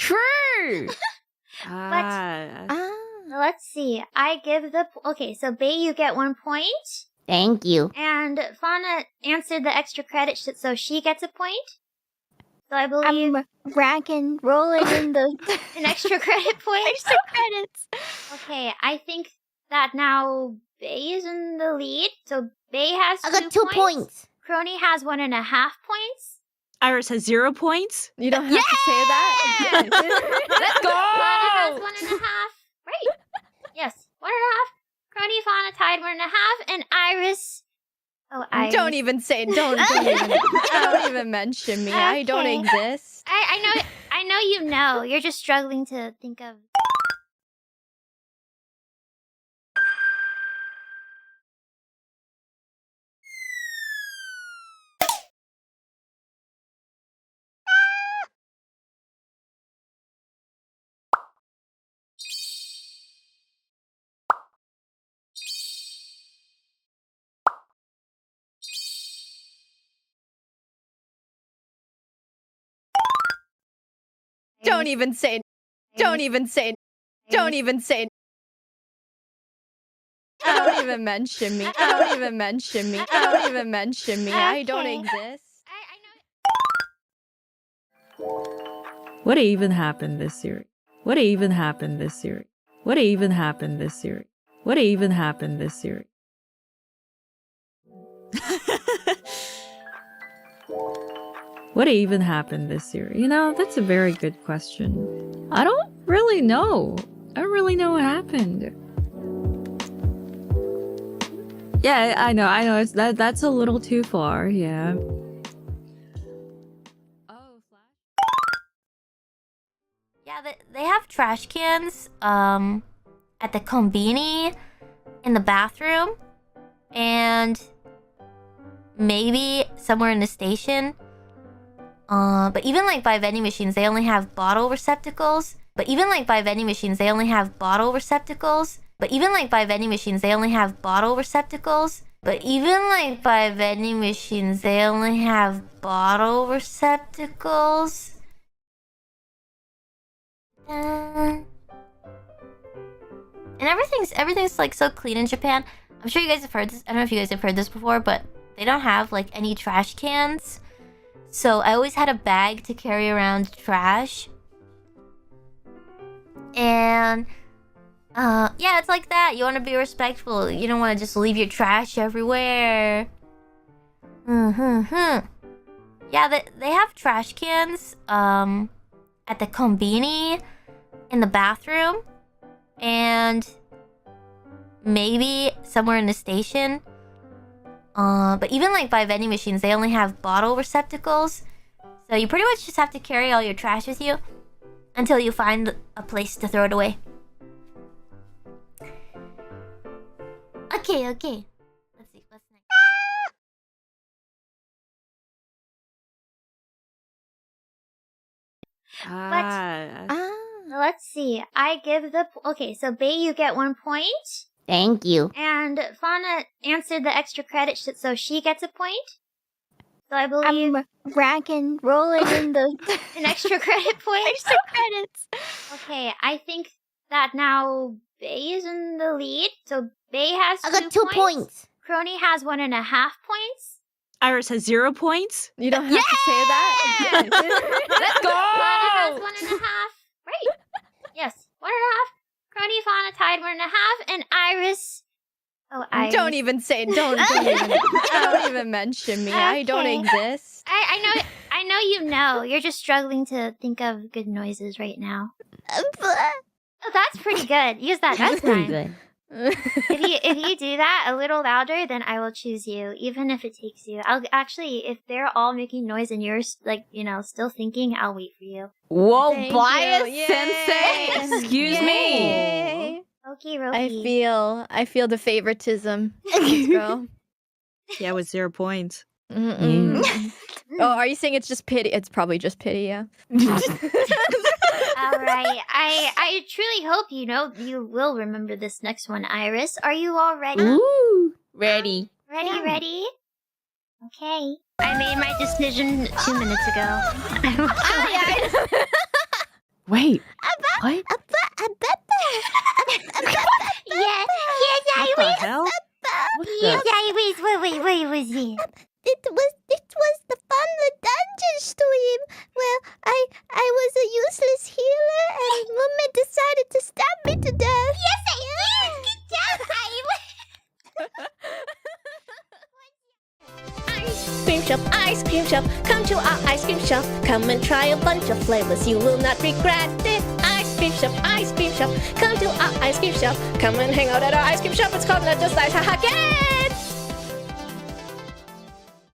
True. Let's see. I give the... Okay, so Bae, you get 1 point. Thank you. And Fauna answered the extra credit, so she gets a point. So I believe... I'm racking, rolling in the... An extra credit point? Extra credits. Okay, I think that now Bae is in the lead. So Bae has I got 2 points. Kronii has 1.5 points. IRyS has 0 points. You don't have to say that. Let's go! Fauna has 1.5. Right. Yes, 1.5. Kronii, Fauna tied 1.5, and IRyS. Oh, IRyS. Don't even say. Don't even mention me. Okay. I don't exist. I know you know. You're just struggling to think of. Don't even say. Don't even say. Don't even say. Don't even mention me. Don't even mention me. Don't even mention me. I don't exist. What even happened this series? What even happened this series? What even happened this series? What even happened this series? What even happened this series? You know, that's a very good question. I don't really know. I don't really know what happened. Yeah, I know. It's that's a little too far. Yeah. Yeah, they have trash cans at the konbini in the bathroom and maybe somewhere in the station. But even like by vending machines, they only have bottle receptacles. But even like by vending machines, they only have bottle receptacles. But even like by vending machines, they only have bottle receptacles. But even like by vending machines, they only have bottle receptacles. And everything's like so clean in Japan. I'm sure you guys have heard this. I don't know if you guys have heard this before, but they don't have like any trash cans. So I always had a bag to carry around trash. And yeah, it's like that. You want to be respectful. You don't want to just leave your trash everywhere. Yeah, they have trash cans at the konbini in the bathroom and maybe somewhere in the station. But even like by vending machines, they only have bottle receptacles. So you pretty much just have to carry all your trash with you until you find a place to throw it away. Okay. Let's see, what's next? Let's see. I give the... Okay, so Bae, you get 1 point. Thank you. And Fauna answered the extra credit, so she gets a point. So I believe... I'm racking, rolling in the... An extra credit point? Extra credits. Okay, I think that now Bae is in the lead. So Bae has I got 2 points. Kronii has 1.5 points. IRyS has 0 points. You don't have to say that. Let's go! Fauna has 1.5. Right. Yes, 1.5. Kronii, Fauna tied 1.5, and IRyS. Oh, IRyS. Don't even say. Don't even mention me. Okay. I don't exist. I know you know. You're just struggling to think of good noises right now. Oh, that's pretty good. Use that next time. Good. If you do that a little louder, then I will choose you, even if it takes you. I'll actually, if they're all making noise and you're like, still thinking, I'll wait for you. Whoa, Thank bias you. sensei! Excuse me! Yay. Okay, Roki. I feel the favoritism. Let's go. Yeah, with 0 points. Oh, are you saying it's just pity? It's probably just pity, yeah. All right. I truly hope you will remember this next one, IRyS. Are you all ready? Ooh, ready. Ready? Okay. I made my decision 2 minutes ago. Wait. What? Yes, What the hell? What the- IRyS. What was it? It was the Fauna dungeon stream where I was a useless healer and Mumei decided to stab me to death. Yes, I did. Good job, Ice cream shop, come to our ice cream shop. Come and try a bunch of flavors, you will not regret it. Ice cream shop, come to our ice cream shop. Come and hang out at our ice cream shop. It's called Not Just Ice, haha, get it!